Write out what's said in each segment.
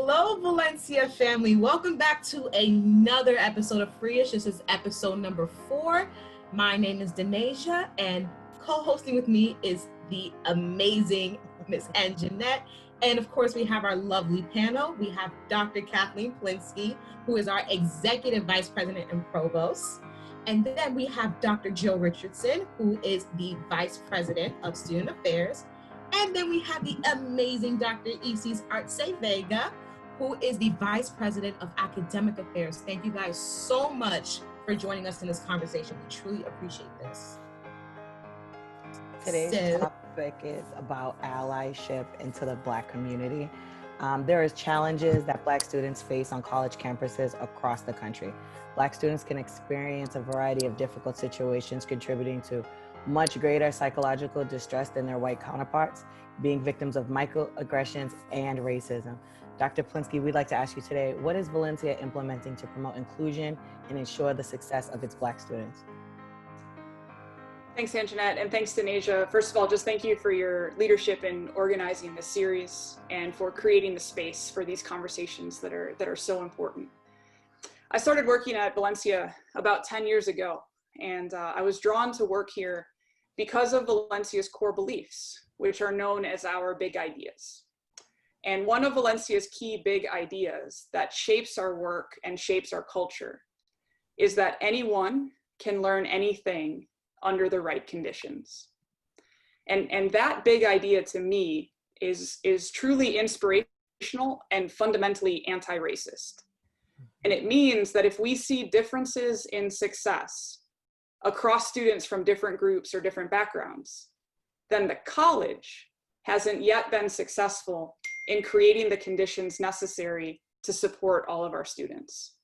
Hello, Valencia family. Welcome back to another episode of Freeish. This is episode number 4. My name is Donasia, and co-hosting with me is the amazing Miss Anjanette. And of course, we have our lovely panel. We have Dr. Kathleen Plinske, who is our Executive Vice President and Provost. And then we have Dr. Jill Richardson, who is the Vice President of Student Affairs. And then we have the amazing Dr. Isis Artze-Vega, who is the Vice President of Academic Affairs. Thank you guys so much for joining us in this conversation. We truly appreciate this. Today's topic is about allyship into the Black community. There is challenges that Black students face on college campuses across the country. Black students can experience a variety of difficult situations, contributing to much greater psychological distress than their white counterparts, being victims of microaggressions and racism. Dr. Plinske, we'd like to ask you today, what is Valencia implementing to promote inclusion and ensure the success of its Black students? Thanks, Anjanette, and thanks, Donasia. First of all, just thank you for your leadership in organizing this series and for creating the space for these conversations that are so important. I started working at Valencia about 10 years ago, and I was drawn to work here because of Valencia's core beliefs, which are known as our big ideas. And one of Valencia's key big ideas that shapes our work and shapes our culture is that anyone can learn anything under the right conditions. And that big idea to me is truly inspirational and fundamentally anti-racist. And it means that if we see differences in success across students from different groups or different backgrounds, then the college hasn't yet been successful in creating the conditions necessary to support all of our students.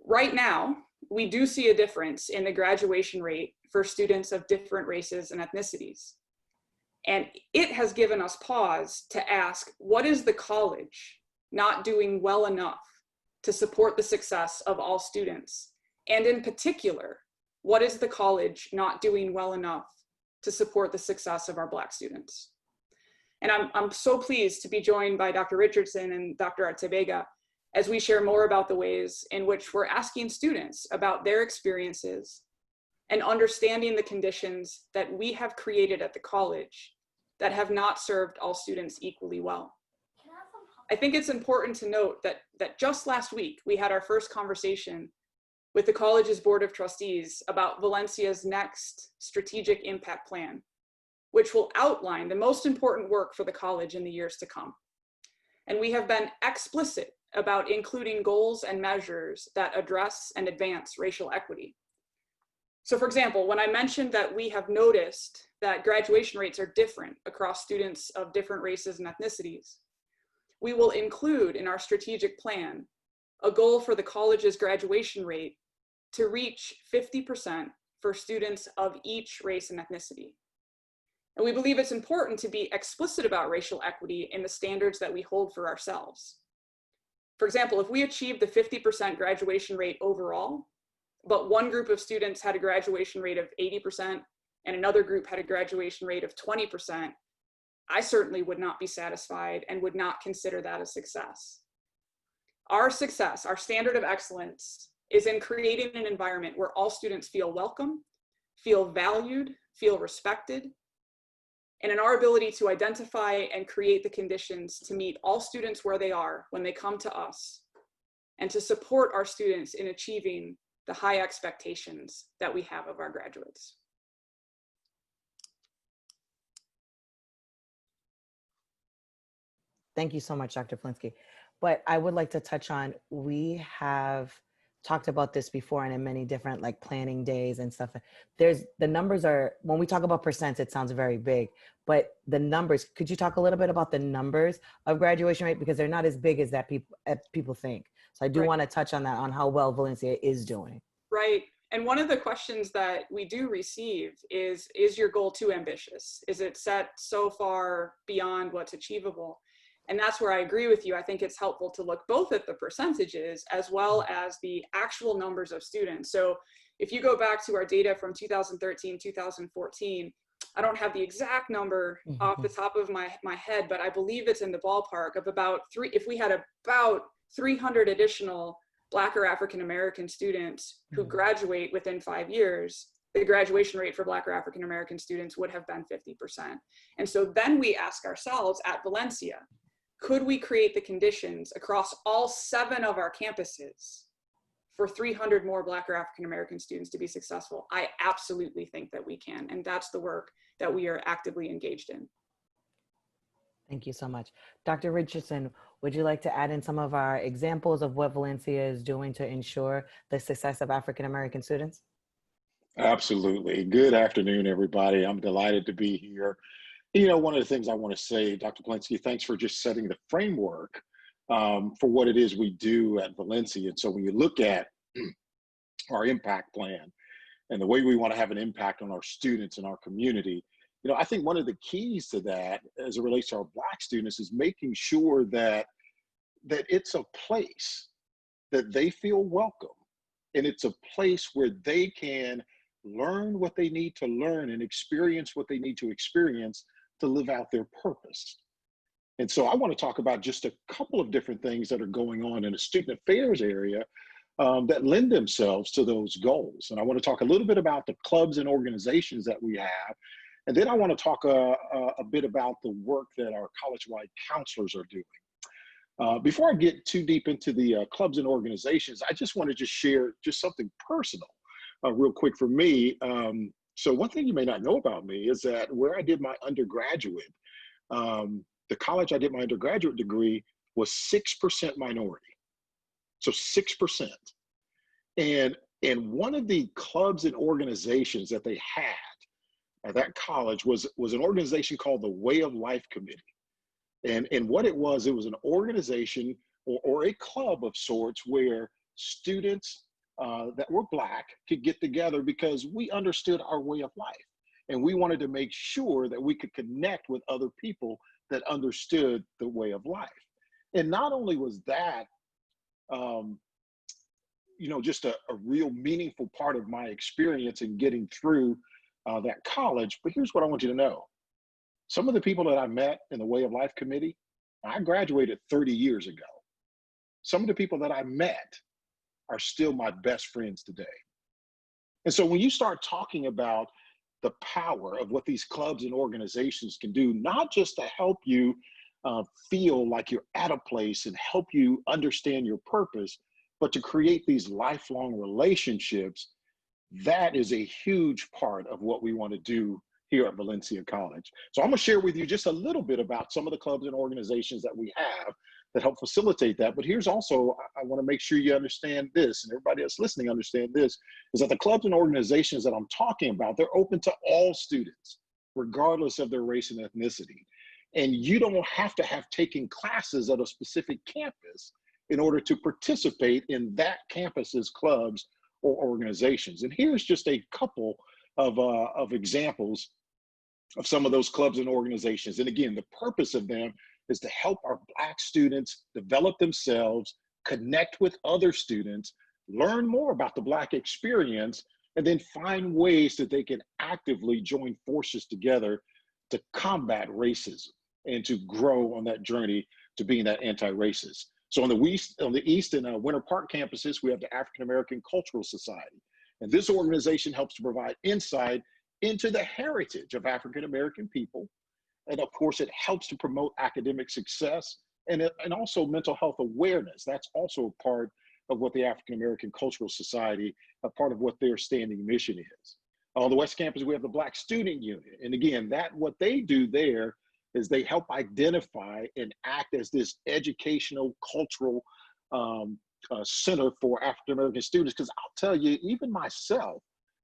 Right now, we do see a difference in the graduation rate for students of different races and ethnicities. And it has given us pause to ask, what is the college not doing well enough to support the success of all students? And in particular, what is the college not doing well enough to support the success of our Black students? And I'm so pleased to be joined by Dr. Richardson and Dr. Artze-Vega as we share more about the ways in which we're asking students about their experiences and understanding the conditions that we have created at the college that have not served all students equally well. I think it's important to note that just last week, we had our first conversation with the college's Board of Trustees about Valencia's next strategic impact plan, which will outline the most important work for the college in the years to come. And we have been explicit about including goals and measures that address and advance racial equity. So for example, when I mentioned that we have noticed that graduation rates are different across students of different races and ethnicities, we will include in our strategic plan a goal for the college's graduation rate to reach 50% for students of each race and ethnicity. And we believe it's important to be explicit about racial equity in the standards that we hold for ourselves. For example, if we achieve the 50% graduation rate overall, but one group of students had a graduation rate of 80% and another group had a graduation rate of 20%, I certainly would not be satisfied and would not consider that a success. Our success, our standard of excellence, is in creating an environment where all students feel welcome, feel valued, feel respected, and in our ability to identify and create the conditions to meet all students where they are when they come to us, and to support our students in achieving the high expectations that we have of our graduates. Thank you so much, Dr. Plinske. But I would like to touch on, we have talked about this before and in many different planning days and stuff. The numbers are, when we talk about percents, it sounds very big, but the numbers, could you talk a little bit about the numbers of graduation rate? Because they're not as big as that people think. So I do want to touch on that, on how well Valencia is doing. Right. And one of the questions that we do receive is your goal too ambitious? Is it set so far beyond what's achievable? And that's where I agree with you. I think it's helpful to look both at the percentages as well as the actual numbers of students. So if you go back to our data from 2013, 2014, I don't have the exact number off the top of my head, but I believe it's in the ballpark of about if we had about 300 additional Black or African American students who graduate within 5 years, the graduation rate for Black or African American students would have been 50%. And so then we ask ourselves at Valencia, could we create the conditions across all 7 of our campuses for 300 more Black or African American students to be successful? I absolutely think that we can. And that's the work that we are actively engaged in. Thank you so much. Dr. Richardson, would you like to add in some of our examples of what Valencia is doing to ensure the success of African American students? Absolutely. Good afternoon, everybody. I'm delighted to be here. You know, one of the things I want to say, Dr. Plinske, thanks for just setting the framework for what it is we do at Valencia. And so when you look at our impact plan and the way we want to have an impact on our students and our community, you know, I think one of the keys to that as it relates to our Black students is making sure that it's a place that they feel welcome, and it's a place where they can learn what they need to learn and experience what they need to experience to live out their purpose. And so I want to talk about just a couple of different things that are going on in the student affairs area that lend themselves to those goals. And I want to talk a little bit about the clubs and organizations that we have. And then I want to talk a bit about the work that our college-wide counselors are doing. Before I get too deep into the clubs and organizations, I just want to just share just something personal real quick for me. So one thing you may not know about me is that where I did my undergraduate, the college I did my undergraduate degree was 6% minority. So 6%. And one of the clubs and organizations that they had at that college was an organization called the Way of Life Committee. And what it was an organization or a club of sorts where students that were Black could get together because we understood our way of life. And we wanted to make sure that we could connect with other people that understood the way of life. And not only was that, you know, just a real meaningful part of my experience in getting through that college, but here's what I want you to know. Some of the people that I met in the Way of Life Committee, I graduated 30 years ago. Some of the people that I met are still my best friends today. And so when you start talking about the power of what these clubs and organizations can do, not just to help you feel like you're at a place and help you understand your purpose, but to create these lifelong relationships, that is a huge part of what we want to do here at Valencia College. So I'm going to share with you just a little bit about some of the clubs and organizations that we have that help facilitate that. But here's also, I want to make sure you understand this, and everybody that's listening understand this, is that the clubs and organizations that I'm talking about, they're open to all students, regardless of their race and ethnicity. And you don't have to have taken classes at a specific campus in order to participate in that campus's clubs or organizations. And here's just a couple of examples of some of those clubs and organizations. And again, the purpose of them is to help our Black students develop themselves, connect with other students, learn more about the Black experience, and then find ways that they can actively join forces together to combat racism and to grow on that journey to being that anti-racist. So on the East and Winter Park campuses, we have the African American Cultural Society. And this organization helps to provide insight into the heritage of African American people. And of course, it helps to promote academic success and also mental health awareness. That's also a part of what the African American Cultural Society, a part of what their standing mission is. On the West Campus, we have the Black Student Union. And again, what they do there is they help identify and act as this educational, cultural center for African American students. Because I'll tell you, even myself,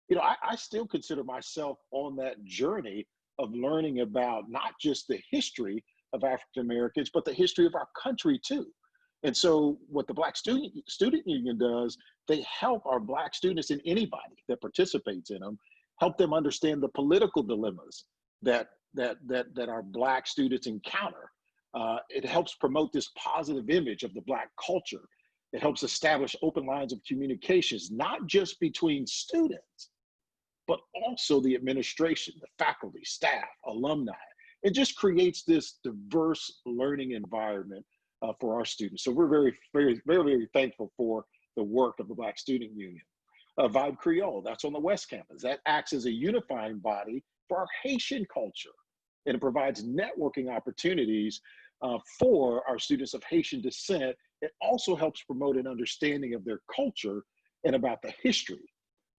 you know, I still consider myself on that journey of learning about not just the history of African Americans, but the history of our country too. And so what the Black Student Union does, they help our Black students and anybody that participates in them, help them understand the political dilemmas that our Black students encounter. It helps promote this positive image of the Black culture. It helps establish open lines of communications, not just between students, but also the administration, the faculty, staff, alumni. It just creates this diverse learning environment for our students. So we're very thankful for the work of the Black Student Union. Vibe Creole, that's on the West Campus. That acts as a unifying body for our Haitian culture. And it provides networking opportunities for our students of Haitian descent. It also helps promote an understanding of their culture and about the history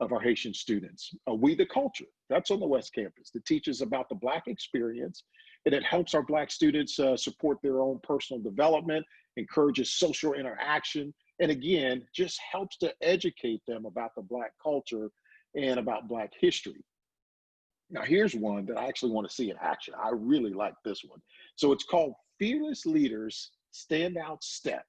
of our Haitian students. We the Culture, that's on the West Campus, that teaches about the Black experience, and it helps our Black students support their own personal development, encourages social interaction, and again, just helps to educate them about the Black culture and about Black history. Now, here's one that I actually want to see in action. I really like this one. So it's called Fearless Leaders Standout Step.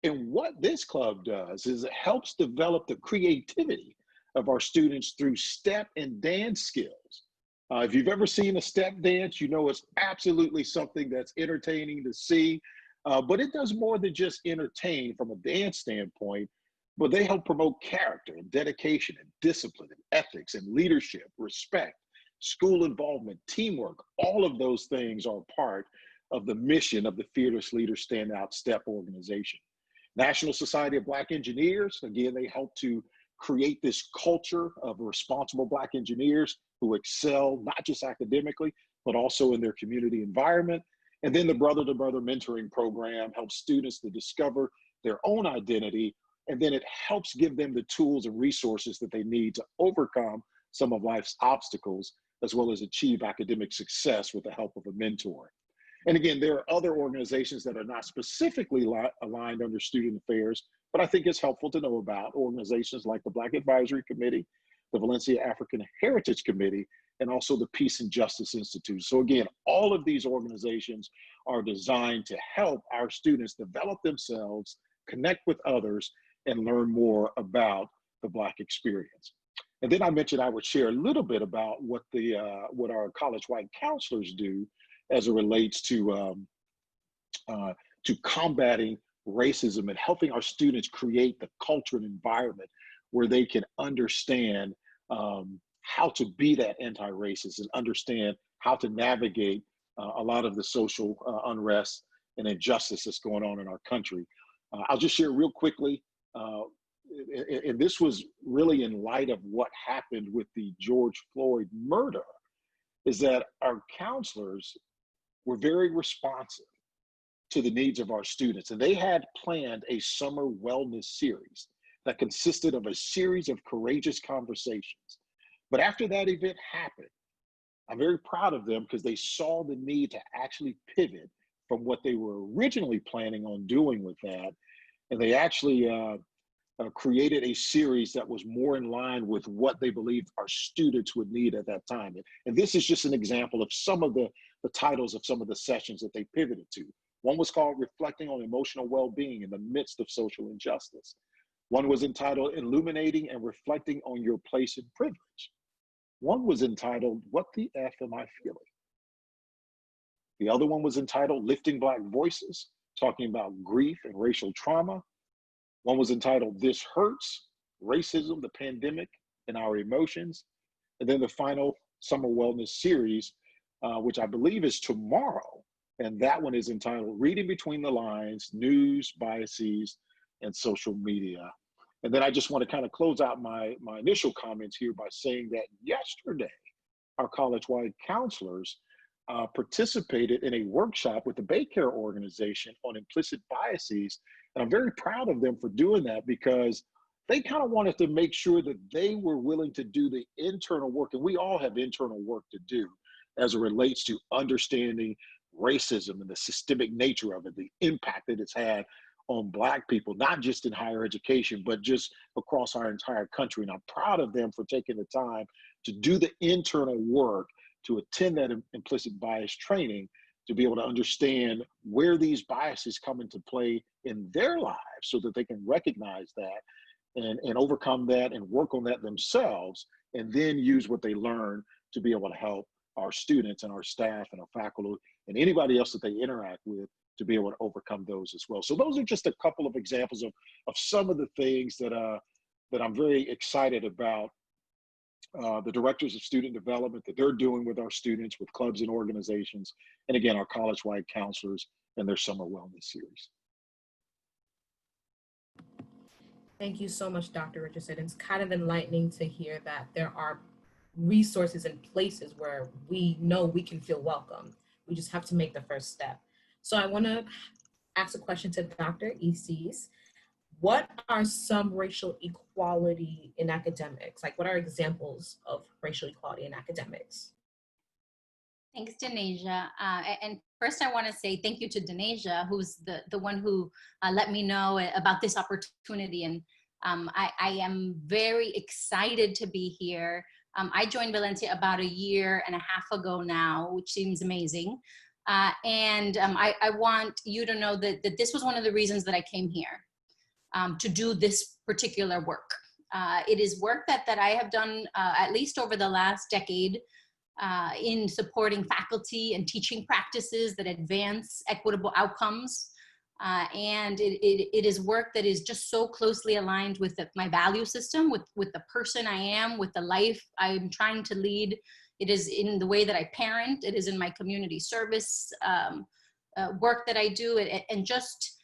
And what this club does is it helps develop the creativity of our students through step and dance skills. If you've ever seen a step dance, you know it's absolutely something that's entertaining to see, but it does more than just entertain from a dance standpoint, but they help promote character and dedication and discipline and ethics and leadership, respect, school involvement, teamwork. All of those things are part of the mission of the Fearless Leaders Standout Step organization. National Society of Black Engineers, again, they help to create this culture of responsible Black engineers who excel not just academically, but also in their community environment. And then the Brother to Brother Mentoring Program helps students to discover their own identity, and then it helps give them the tools and resources that they need to overcome some of life's obstacles, as well as achieve academic success with the help of a mentor. And again, there are other organizations that are not specifically aligned under student affairs, but I think it's helpful to know about organizations like the Black Advisory Committee, the Valencia African Heritage Committee, and also the Peace and Justice Institute. So again, all of these organizations are designed to help our students develop themselves, connect with others, and learn more about the Black experience. And then I mentioned I would share a little bit about what our college-wide counselors do as it relates to combating racism and helping our students create the culture and environment where they can understand how to be that anti-racist and understand how to navigate a lot of the social unrest and injustice that's going on in our country. I'll just share real quickly, and this was really in light of what happened with the George Floyd murder, is that our counselors were very responsive to the needs of our students. And they had planned a summer wellness series that consisted of a series of courageous conversations. But after that event happened, I'm very proud of them because they saw the need to actually pivot from what they were originally planning on doing with that. And they actually created a series that was more in line with what they believed our students would need at that time. And this is just an example of some of the titles of some of the sessions that they pivoted to. One was called Reflecting on Emotional Well-Being in the Midst of Social Injustice. One was entitled Illuminating and Reflecting on Your Place in Privilege. One was entitled What the F Am I Feeling? The other one was entitled Lifting Black Voices, talking about grief and racial trauma. One was entitled This Hurts, Racism, the Pandemic, and Our Emotions. And then the final Summer Wellness Series, which I believe is tomorrow. And that one is entitled Reading Between the Lines, News, Biases, and Social Media. And then I just want to kind of close out my initial comments here by saying that yesterday, our college-wide counselors participated in a workshop with the Baycare organization on implicit biases. And I'm very proud of them for doing that because they kind of wanted to make sure that they were willing to do the internal work. And we all have internal work to do as it relates to understanding racism and the systemic nature of it, the impact that it's had on Black people, not just in higher education, but just across our entire country. And I'm proud of them for taking the time to do the internal work, to attend that implicit bias training, to be able to understand where these biases come into play in their lives so that they can recognize that and overcome that and work on that themselves, and then use what they learn to be able to help our students and our staff and our faculty and anybody else that they interact with to be able to overcome those as well. So those are just a couple of examples of some of the things that I'm very excited about the directors of student development that they're doing with our students, with clubs and organizations, and again, our college-wide counselors and their summer wellness series. Thank you so much, Dr. Richardson. It's kind of enlightening to hear that there are resources and places where we know we can feel welcome. We just have to make the first step. So I want to ask a question to Dr. Isis. What are some racial equality in academics? Like, what are examples of racial equality in academics? Thanks, Donasia. And first I want to say thank you to Donasia, who's the one who let me know about this opportunity. And I am very excited to be here. I joined Valencia about 1.5 years ago now, which seems amazing. I want you to know that this was one of the reasons that I came here, to do this particular work. It is work that I have done at least over the last decade, in supporting faculty and teaching practices that advance equitable outcomes. And it is work that is just so closely aligned with my value system, with the person I am, with the life I'm trying to lead. It is in the way that I parent. It is in my community service work that I do, and just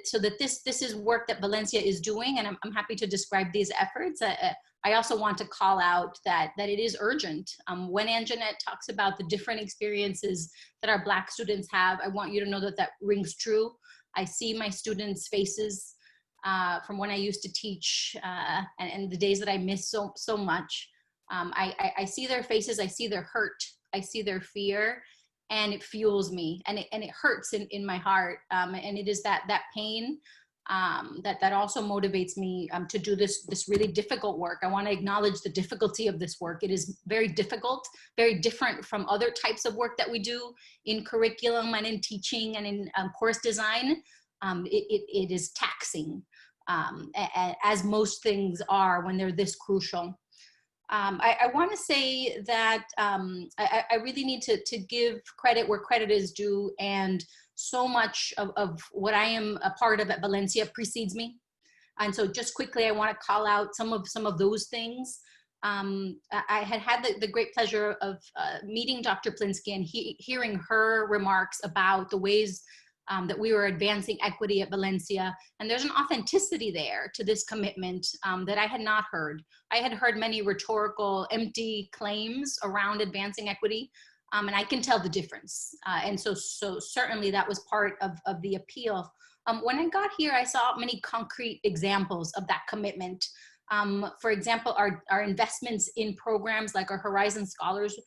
so that this is work that Valencia is doing, and I'm happy to describe these efforts. I also want to call out that it is urgent. When Anjanette talks about the different experiences that our Black students have, I want you to know that rings true. I see my students' faces from when I used to teach, and the days that I miss so much. I see their faces, I see their hurt, I see their fear, and it fuels me, and it hurts in my heart. And it is that pain that also motivates me to do this really difficult work. I want to acknowledge the difficulty of this work. It is very difficult, very different from other types of work that we do in curriculum and in teaching and in course design. It is taxing, as most things are when they're this crucial. I want to say that I really need to give credit where credit is due, and so much of what I am a part of at Valencia precedes me. And so just quickly, I want to call out some of those things. I had the great pleasure of meeting Dr. Plinske and hearing her remarks about the ways that we were advancing equity at Valencia. And there's an authenticity there to this commitment that I had not heard. I had heard many rhetorical, empty claims around advancing equity, and I can tell the difference. And so certainly that was part of the appeal. When I got here, I saw many concrete examples of that commitment. For example, our investments in programs like our Horizon Scholars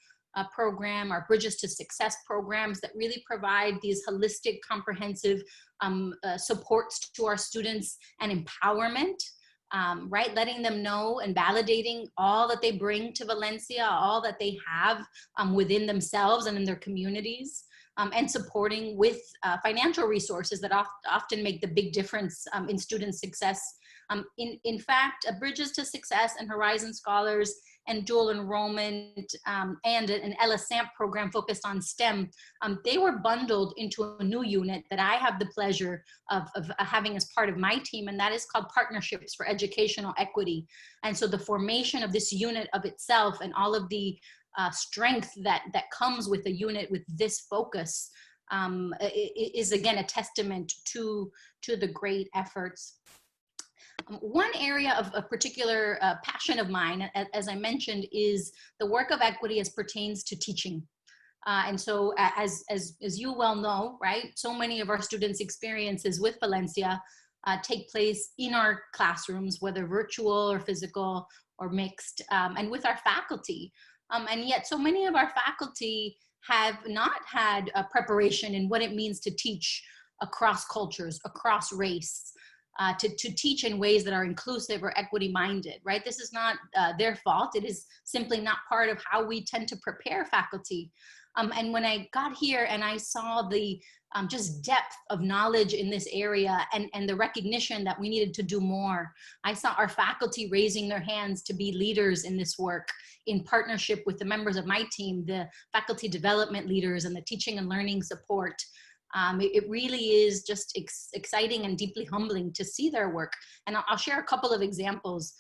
program, our Bridges to Success programs that really provide these holistic, comprehensive supports to our students and empowerment, right? Letting them know and validating all that they bring to Valencia, all that they have within themselves and in their communities, and supporting with financial resources that often make the big difference in student success. In fact, Bridges to Success and Horizon Scholars and dual enrollment and an LSAMP program focused on STEM, they were bundled into a new unit that I have the pleasure of having as part of my team, and that is called Partnerships for Educational Equity. And so the formation of this unit of itself and all of the strength that comes with a unit with this focus is again a testament to the great efforts. One area of particular passion of mine, as I mentioned, is the work of equity as pertains to teaching. And so as you well know, right, so many of our students' experiences with Valencia take place in our classrooms, whether virtual or physical or mixed, and with our faculty. And yet so many of our faculty have not had a preparation in what it means to teach across cultures, across race, to teach in ways that are inclusive or equity minded, right? This is not their fault. It is simply not part of how we tend to prepare faculty. And when I got here and I saw the just depth of knowledge in this area and the recognition that we needed to do more, I saw our faculty raising their hands to be leaders in this work in partnership with the members of my team, the faculty development leaders and the teaching and learning support. It really is just exciting and deeply humbling to see their work. And I'll share a couple of examples.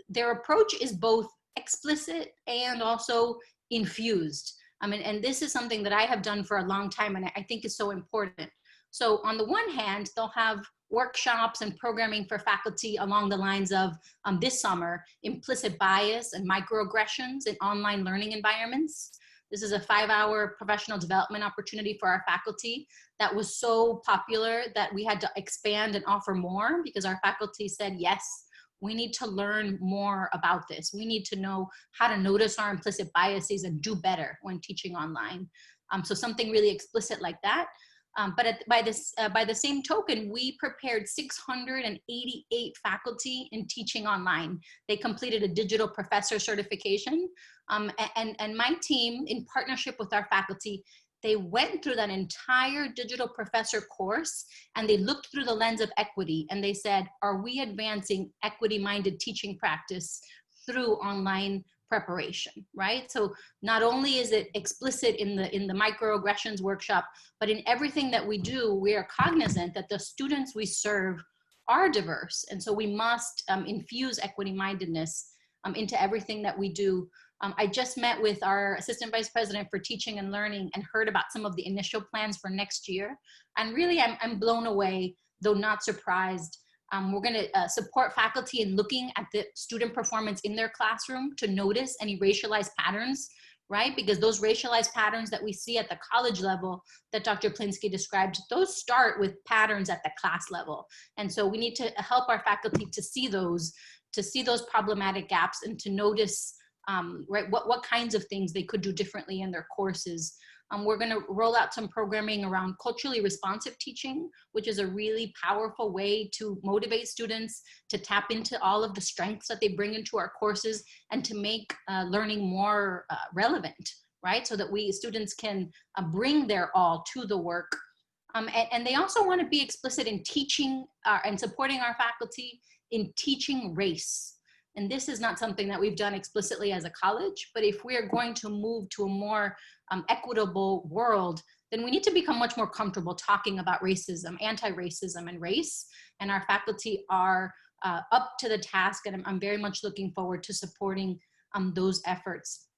Their approach is both explicit and also infused. And this is something that I have done for a long time, and I think is so important. So on the one hand, they'll have workshops and programming for faculty along the lines of this summer, implicit bias and microaggressions in online learning environments. This is a 5-hour professional development opportunity for our faculty that was so popular that we had to expand and offer more, because our faculty said, yes, we need to learn more about this. We need to know how to notice our implicit biases and do better when teaching online. So something really explicit like that. But by the same token, we prepared 688 faculty in teaching online. They completed a digital professor certification. And my team, in partnership with our faculty, they went through that entire digital professor course, and they looked through the lens of equity, and they said, are we advancing equity-minded teaching practice through online preparation, right? So not only is it explicit in the microaggressions workshop, but in everything that we do, we are cognizant that the students we serve are diverse. And so we must infuse equity-mindedness into everything that we do. I just met with our Assistant Vice President for Teaching and Learning and heard about some of the initial plans for next year. And really, I'm blown away, though not surprised. We're going to support faculty in looking at the student performance in their classroom to notice any racialized patterns, right? Because those racialized patterns that we see at the college level that Dr. Plinske described, those start with patterns at the class level. And so we need to help our faculty to see those problematic gaps and to notice right, what kinds of things they could do differently in their courses. We're going to roll out some programming around culturally responsive teaching, which is a really powerful way to motivate students to tap into all of the strengths that they bring into our courses and to make learning more relevant, right? So that students can bring their all to the work. And they also want to be explicit in teaching and supporting our faculty in teaching race. And this is not something that we've done explicitly as a college, but if we are going to move to a more equitable world, then we need to become much more comfortable talking about racism, anti-racism, and race. And our faculty are up to the task, and I'm very much looking forward to supporting those efforts.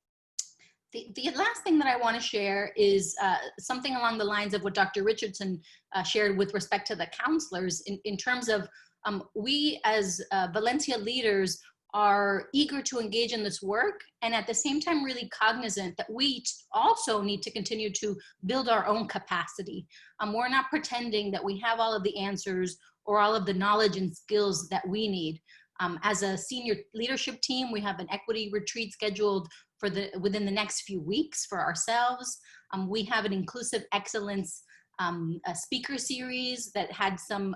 The last thing that I want to share is something along the lines of what Dr. Richardson shared with respect to the counselors in terms of we as Valencia leaders are eager to engage in this work, and at the same time really cognizant that we also need to continue to build our own capacity. We're not pretending that we have all of the answers or all of the knowledge and skills that we need. As a senior leadership team, we have an equity retreat scheduled for within the next few weeks for ourselves. We have an inclusive excellence a speaker series that had some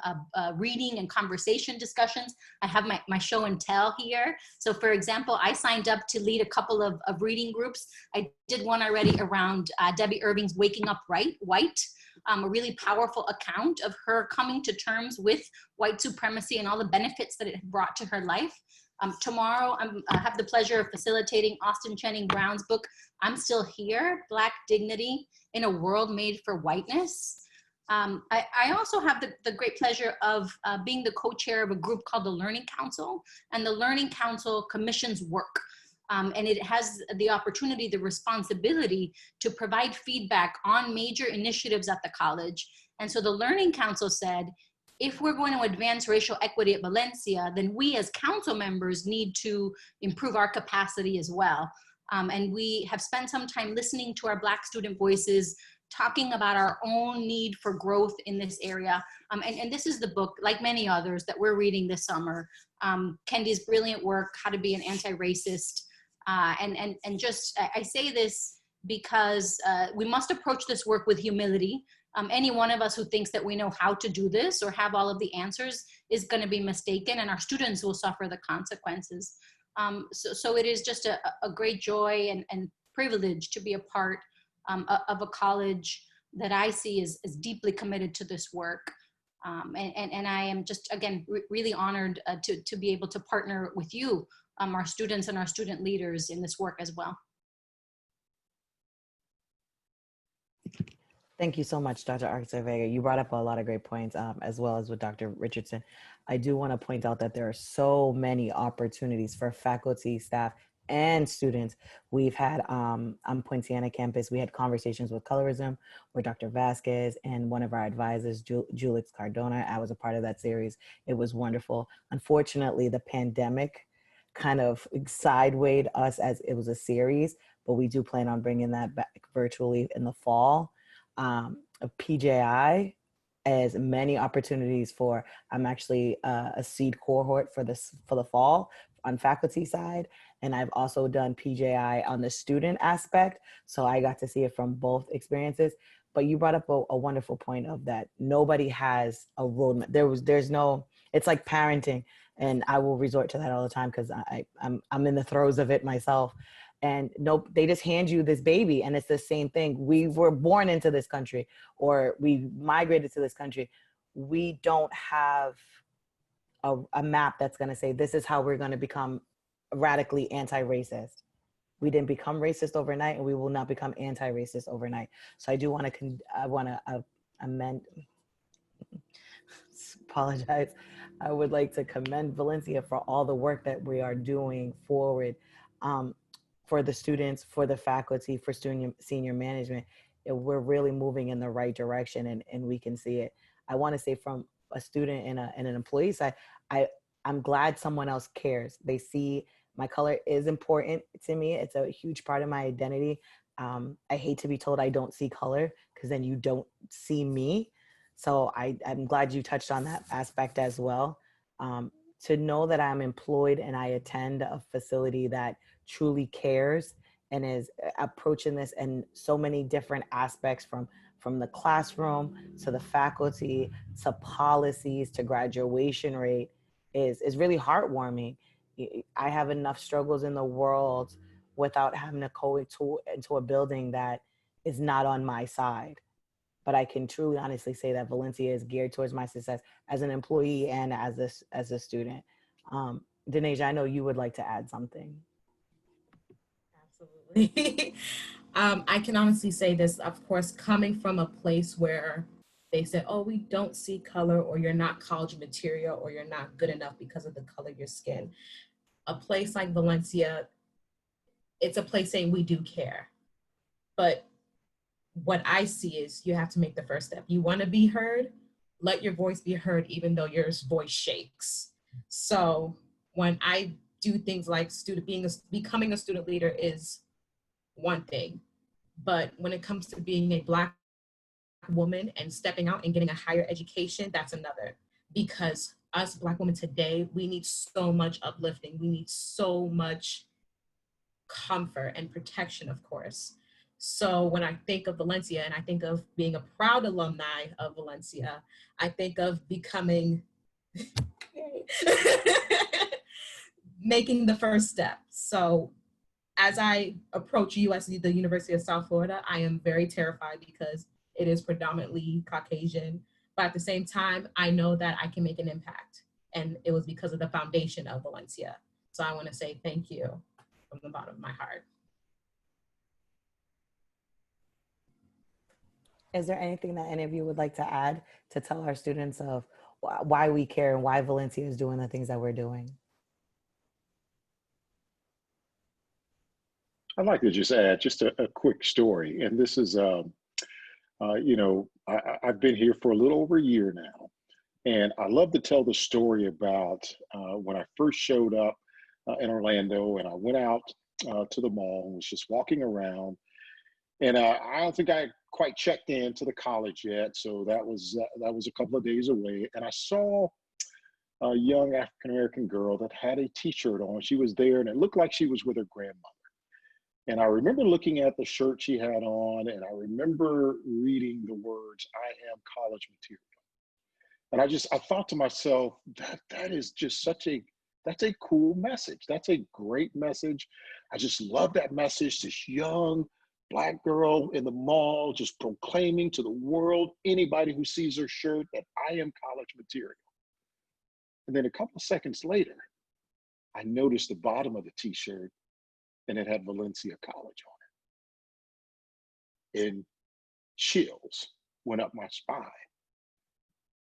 reading and conversation discussions. I have my show and tell here. So for example, I signed up to lead a couple of reading groups. I did one already around Debbie Irving's Waking Up White, a really powerful account of her coming to terms with white supremacy and all the benefits that it brought to her life. Tomorrow, I have the pleasure of facilitating Austin Channing Brown's book, I'm Still Here, Black Dignity in a World Made for Whiteness. I also have the great pleasure of being the co-chair of a group called the Learning Council, and the Learning Council commissions work. And it has the opportunity, the responsibility to provide feedback on major initiatives at the college. And so the Learning Council said, if we're going to advance racial equity at Valencia, then we as council members need to improve our capacity as well. And we have spent some time listening to our Black student voices, talking about our own need for growth in this area. And this is the book, like many others, that we're reading this summer. Kendi's brilliant work, How to Be an Anti-Racist. And just, I say this because we must approach this work with humility. Any one of us who thinks that we know how to do this or have all of the answers is going to be mistaken, and our students will suffer the consequences. So it is just a great joy and privilege to be a part of a college that I see is deeply committed to this work. And I am just, again, really honored to be able to partner with you, our students and our student leaders in this work as well. Thank you so much, Dr. Artze-Vega. You brought up a lot of great points, as well as with Dr. Richardson. I do want to point out that there are so many opportunities for faculty, staff, and students. We've had, on Poinciana campus, we had conversations with colorism with Dr. Vasquez and one of our advisors, Julix Cardona. I was a part of that series. It was wonderful. Unfortunately, the pandemic kind of sidewayed us as it was a series, but we do plan on bringing that back virtually in the fall. PJI as many opportunities for, I'm actually a seed cohort for the fall on faculty side. And I've also done PJI on the student aspect. So I got to see it from both experiences. But you brought up a wonderful point of that nobody has a roadmap. There's no, it's like parenting. And I will resort to that all the time because I'm in the throes of it myself. And nope, they just hand you this baby and it's the same thing. We were born into this country or we migrated to this country. We don't have a map that's going to say, this is how we're going to become radically anti-racist. We didn't become racist overnight and we will not become anti-racist overnight. So I do want to amend, apologize. I would like to commend Valencia for all the work that we are doing forward. For the students, for the faculty, for senior management, we're really moving in the right direction and we can see it. I want to say from a student and an employee side, I'm glad someone else cares. They see my color is important to me. It's a huge part of my identity. I hate to be told I don't see color because then you don't see me. So I'm glad you touched on that aspect as well. To know that I'm employed and I attend a facility that truly cares and is approaching this in so many different aspects from the classroom to the faculty to policies to graduation rate is really heartwarming. I have enough struggles in the world without having to go into a building that is not on my side. But I can truly honestly say that Valencia is geared towards my success as an employee and as a student. Donasia, I know you would like to add something. Absolutely. I can honestly say this, of course, coming from a place where they said, oh, we don't see color, or you're not college material, or you're not good enough because of the color of your skin. A place like Valencia, it's a place saying we do care. But what I see is you have to make the first step. You want to be heard, let your voice be heard, even though your voice shakes. So when I do things like becoming a student leader is one thing, but when it comes to being a Black woman and stepping out and getting a higher education, that's another. Because us Black women today, we need so much uplifting. We need so much comfort and protection, of course. So when I think of Valencia and I think of being a proud alumni of Valencia, I think of becoming, making the first step. So as I approach USC, the University of South Florida, I am very terrified because it is predominantly Caucasian. But at the same time, I know that I can make an impact. And it was because of the foundation of Valencia. So I want to say thank you from the bottom of my heart. Is there anything that any of you would like to add to tell our students of why we care and why Valencia is doing the things that we're doing? I'd like to just add just a quick story. And this is, you know, I've been here for a little over a year now. And I love to tell the story about when I first showed up in Orlando and I went out to the mall and was just walking around. And I don't think I quite checked in to the college yet. So that was a couple of days away. And I saw a young African-American girl that had a t-shirt on. She was there and it looked like she was with her grandmother. And I remember looking at the shirt she had on, and I remember reading the words, "I am college material." And I thought to myself, that is just that's a cool message. That's a great message. I just love that message. This young Black girl in the mall just proclaiming to the world, anybody who sees her shirt, that I am college material. And then a couple of seconds later, I noticed the bottom of the t-shirt and it had Valencia College on it. And chills went up my spine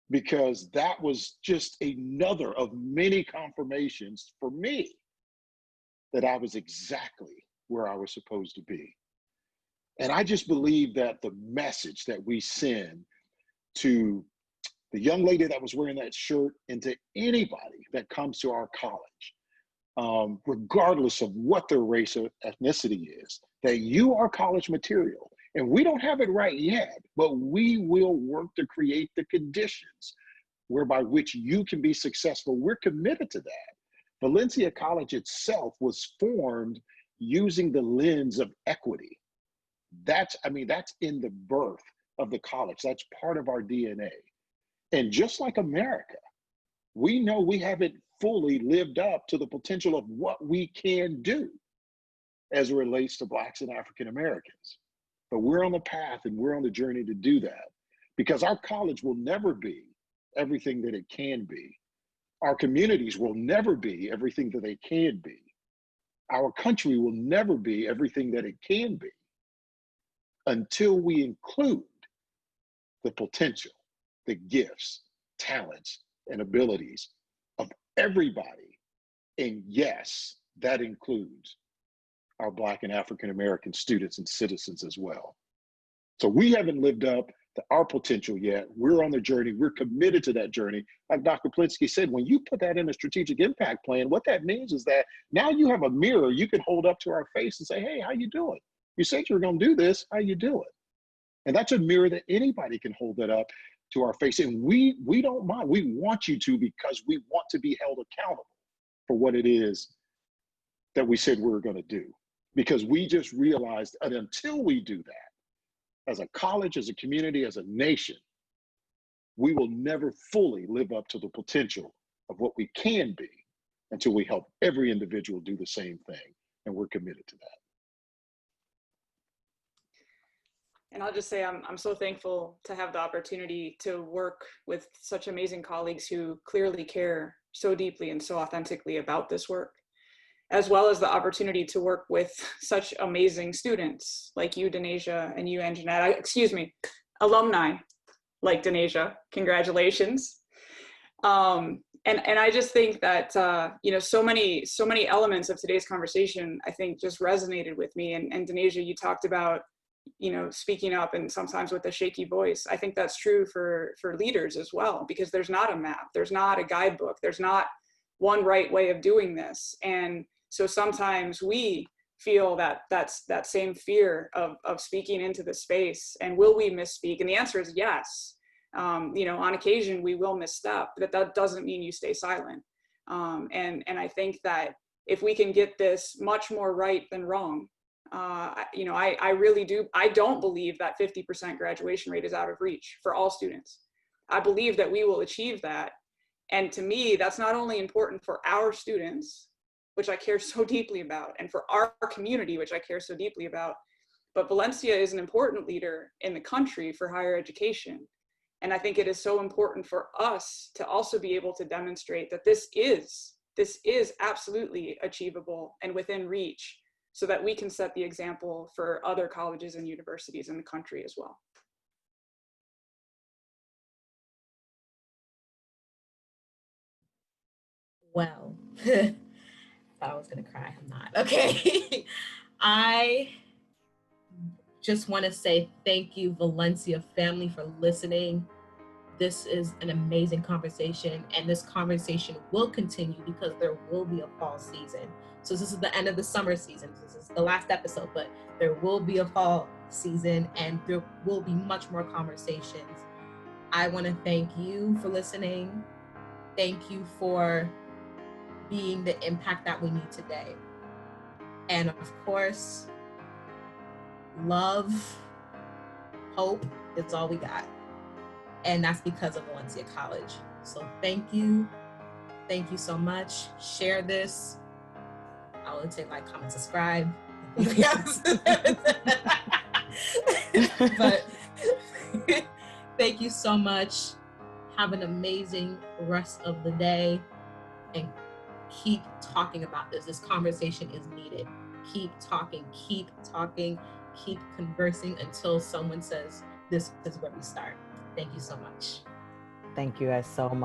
because that was just another of many confirmations for me that I was exactly where I was supposed to be. And I just believe that the message that we send to the young lady that was wearing that shirt and to anybody that comes to our college, regardless of what their race or ethnicity is, that you are college material. And we don't have it right yet, but we will work to create the conditions whereby which you can be successful. We're committed to that. Valencia College itself was formed using the lens of equity. That's in the birth of the college. That's part of our DNA. And just like America, we know we haven't fully lived up to the potential of what we can do as it relates to Blacks and African Americans. But we're on the path and we're on the journey to do that, because our college will never be everything that it can be. Our communities will never be everything that they can be. Our country will never be everything that it can be until we include the potential, the gifts, talents, and abilities of everybody. And yes, that includes our Black and African American students and citizens as well. So we haven't lived up to our potential yet. We're on the journey. We're committed to that journey. Like Dr. Plinske said, when you put that in a strategic impact plan, what that means is that now you have a mirror you can hold up to our face and say, hey, how you doing? You said you were going to do this. How you doing? And that's a mirror that anybody can hold that up to our face. And we don't mind. We want you to, because we want to be held accountable for what it is that we said we were going to do. Because we just realized that until we do that, as a college, as a community, as a nation, we will never fully live up to the potential of what we can be until we help every individual do the same thing. And we're committed to that. And I'll just say I'm so thankful to have the opportunity to work with such amazing colleagues who clearly care so deeply and so authentically about this work, as well as the opportunity to work with such amazing students like you, Donasia, and you, Anjanette, alumni like Donasia. Congratulations. And I just think that, so many elements of today's conversation, I think, just resonated with me. And Donasia, you talked about, speaking up and sometimes with a shaky voice. I think that's true for leaders as well, because there's not a map, there's not a guidebook, there's not one right way of doing this. And so sometimes we feel that same fear of speaking into the space, and will we misspeak? And the answer is yes. On occasion we will misstep, but that doesn't mean you stay silent. And I think that if we can get this much more right than wrong, I really do. I don't believe that 50% graduation rate is out of reach for all students. I believe that we will achieve that. And to me, that's not only important for our students, which I care so deeply about, and for our community, which I care so deeply about, but Valencia is an important leader in the country for higher education. And I think it is so important for us to also be able to demonstrate that this is absolutely achievable and within reach, so that we can set the example for other colleges and universities in the country as well. Well, I thought I was gonna cry, I'm not. Okay. I just wanna say thank you, Valencia family, for listening. This is an amazing conversation, and this conversation will continue because there will be a fall season. So this is the end of the summer season. This is the last episode, but there will be a fall season and there will be much more conversations. I want to thank you for listening. Thank you for being the impact that we need today. And of course, love, hope is all we got. And that's because of Valencia College. So thank you. Thank you so much. Share this. I would say like, comment, subscribe. But thank you so much. Have an amazing rest of the day and keep talking about this. This conversation is needed. Keep talking, keep conversing until someone says, this is where we start. Thank you so much. Thank you guys so much.